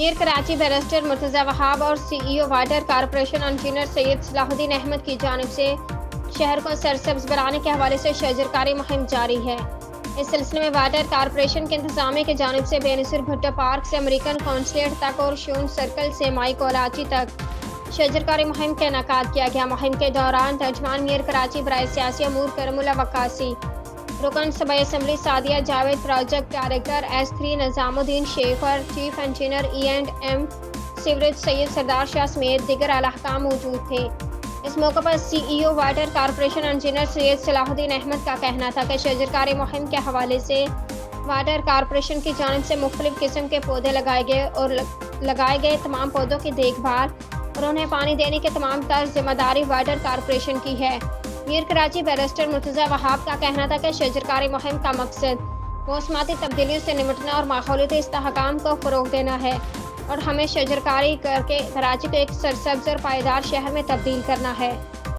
میر Karachi barrister Murtaza وہاب اور سی ای او water corporation engineer سید صلاح الدین احمد کی جانب سے شہر کو سرسبز بنانے کے حوالے سے شجرکاری مہم جاری ہے۔ اس سلسلے میں واٹر کارپوریشن کے انتظامیہ کی جانب سے بے نظیر بھٹو پارک سے امریکن قونصلیٹ تک اور شون سرکل سے مائی کولاچی تک شجرکاری مہم کا انعقاد کیا گیا۔ مہم کے دوران ترجمان میر کراچی برائے سیاسی امور کرم اللہ وقاصی، رکن صوبائی assembly Sadia Javed, project director ایس3 نظام الدین شیخر، چیف انجینئر ای&ایم سیوریج سید سردار شاہ سمیت دیگر اعلی حکام موجود تھے۔ اس موقع پر سی ای او واٹر کارپوریشن انجینئر سید صلاح الدین احمد کا کہنا تھا کہ شجرکاری مہم کے حوالے سے واٹر کارپوریشن کی جانب سے مختلف قسم کے پودے لگائے گئے اور لگائے گئے تمام پودوں کی دیکھ بھال اور انہیں پانی دینے کی تمام تر ذمہ داری واٹر کارپوریشن کی ہے۔ میر کراچی بیرسٹر مرتضی وہاب کا کہنا تھا کہ شجرکاری مہم کا مقصد موسمیاتی تبدیلیوں سے نمٹنا اور ماحولیاتی استحکام کو فروغ دینا ہے اور ہمیں شجرکاری کر کے کراچی کو ایک سرسبز اور پائیدار شہر میں تبدیل کرنا ہے۔